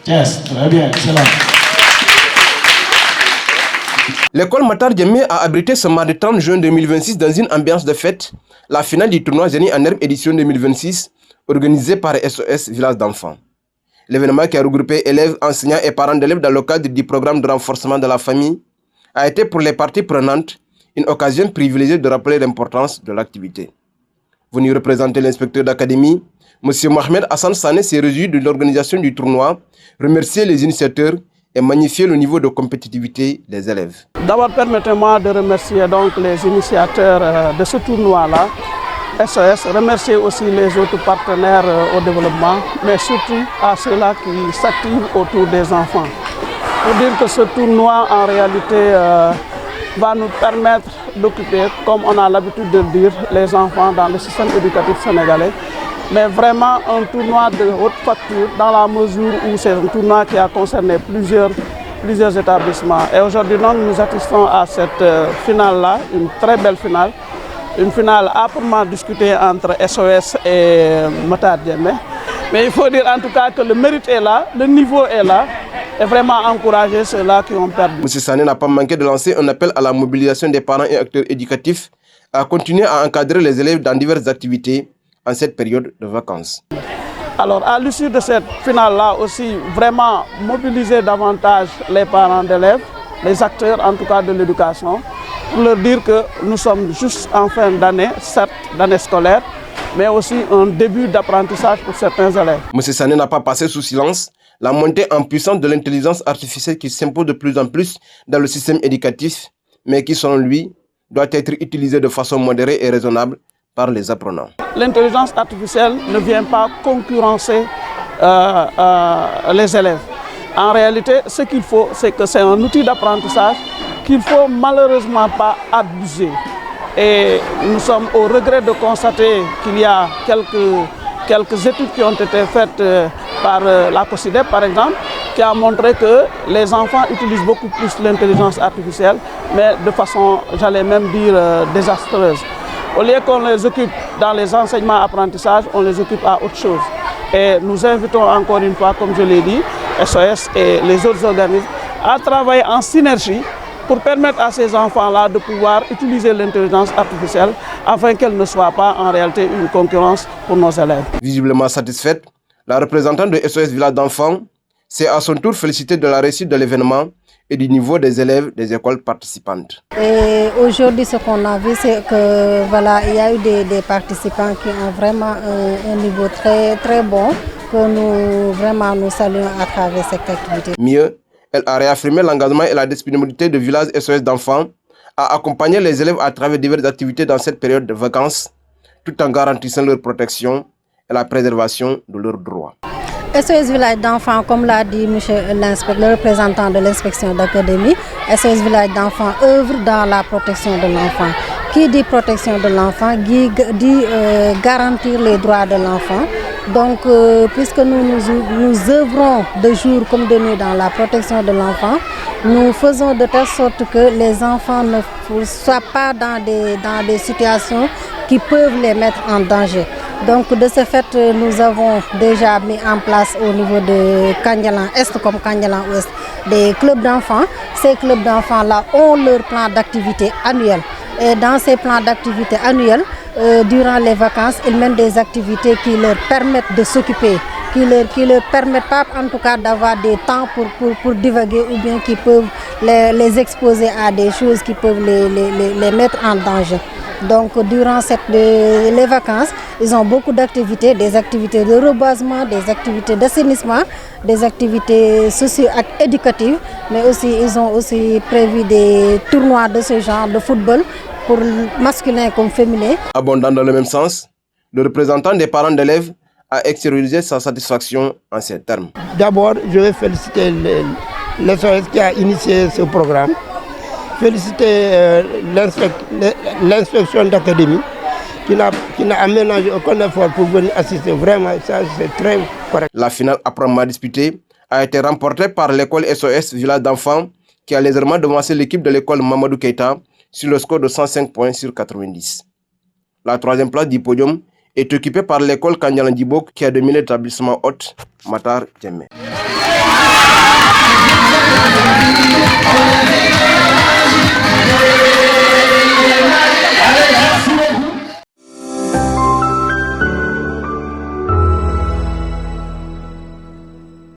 Yes, très bien, excellent. L'école Matar Djemé a abrité ce mardi 30 juin 2026 dans une ambiance de fête la finale du tournoi Génie en herbe édition 2026 organisé par SOS Village d'enfants. L'événement qui a regroupé élèves, enseignants et parents d'élèves dans le cadre du programme de renforcement de la famille a été pour les parties prenantes une occasion privilégiée de rappeler l'importance de l'activité. Venu représenter l'inspecteur d'académie, M. Mohamed Hassan Sané s'est réjoui de l'organisation du tournoi, remercier les initiateurs et magnifier le niveau de compétitivité des élèves. D'abord, permettez-moi de remercier donc les initiateurs de ce tournoi-là, SOS, remercier aussi les autres partenaires au développement, mais surtout à ceux-là qui s'activent autour des enfants. Pour dire que ce tournoi, en réalité, va nous permettre d'occuper, comme on a l'habitude de le dire, les enfants dans le système éducatif sénégalais, mais vraiment un tournoi de haute facture dans la mesure où c'est un tournoi qui a concerné plusieurs établissements. Et aujourd'hui, nous assistons à cette finale-là, une très belle finale, une finale âprement discutée entre SOS et Matar Djemé. Mais il faut dire en tout cas que le mérite est là, le niveau est là, et vraiment encourager ceux-là qui ont perdu. M. Sané n'a pas manqué de lancer un appel à la mobilisation des parents et acteurs éducatifs à continuer à encadrer les élèves dans diverses activités en cette période de vacances. Alors, à l'issue de cette finale-là aussi, vraiment mobiliser davantage les parents d'élèves, les acteurs en tout cas de l'éducation, pour leur dire que nous sommes juste en fin d'année, certes d'année scolaire, mais aussi un début d'apprentissage pour certains élèves. M. Sané n'a pas passé sous silence la montée en puissance de l'intelligence artificielle qui s'impose de plus en plus dans le système éducatif, mais qui, selon lui, doit être utilisée de façon modérée et raisonnable par les apprenants. L'intelligence artificielle ne vient pas concurrencer les élèves. En réalité, ce qu'il faut, c'est que c'est un outil d'apprentissage qu'il ne faut malheureusement pas abuser. Et nous sommes au regret de constater qu'il y a quelques études qui ont été faites par la COSIDEP, par exemple, qui a montré que les enfants utilisent beaucoup plus l'intelligence artificielle, mais de façon, j'allais même dire, désastreuse. Au lieu qu'on les occupe dans les enseignements apprentissages, on les occupe à autre chose. Et nous invitons encore une fois, comme je l'ai dit, SOS et les autres organismes à travailler en synergie pour permettre à ces enfants-là de pouvoir utiliser l'intelligence artificielle afin qu'elle ne soit pas en réalité une concurrence pour nos élèves. Visiblement satisfaite, la représentante de SOS Village d'enfants s'est à son tour félicitée de la réussite de l'événement et du niveau des élèves des écoles participantes. Et aujourd'hui, ce qu'on a vu, c'est que voilà, il y a eu des participants qui ont vraiment un niveau très bon que nous saluons à travers cette activité. Mieux, elle a réaffirmé l'engagement et la disponibilité de Village SOS d'enfants à accompagner les élèves à travers diverses activités dans cette période de vacances, tout en garantissant leur protection et la préservation de leurs droits. SOS Village d'enfants, comme l'a dit le représentant de l'inspection d'académie, SOS Village d'enfants œuvre dans la protection de l'enfant. Qui dit protection de l'enfant dit garantir les droits de l'enfant. Donc, puisque nous œuvrons de jour comme de nuit dans la protection de l'enfant, nous faisons de telle sorte que les enfants ne soient pas dans des situations qui peuvent les mettre en danger. Donc de ce fait, nous avons déjà mis en place au niveau de Kandialan Est comme Kandialan Ouest des clubs d'enfants. Ces clubs d'enfants-là ont leur plan d'activité annuel. Et dans ces plans d'activité annuels, durant les vacances, ils mènent des activités qui leur permettent de s'occuper, qui leur permettent pas en tout cas d'avoir des temps pour divaguer ou bien qui peuvent les exposer à des choses qui peuvent les mettre en danger. Donc durant les vacances, ils ont beaucoup d'activités, des activités de reboisement, des activités d'assainissement, des activités socio-éducatives, mais aussi ils ont aussi prévu des tournois de ce genre de football pour masculin comme féminin. Abondant dans le même sens, le représentant des parents d'élèves a extériorisé sa satisfaction en ces termes. D'abord, je vais féliciter l'SOS qui a initié ce programme. Féliciter l'inspection d'académie qui n'a aménagé aucun effort pour venir assister. Vraiment, ça c'est très correct. La finale âprement disputée a été remportée par l'école SOS Village d'enfants qui a légèrement devancé l'équipe de l'école Mamadou Keita sur le score de 105 points sur 90. La troisième place du podium est occupée par l'école Kandialan Djibok qui a dominé l'établissement hôte Matar Djemé. Thank you.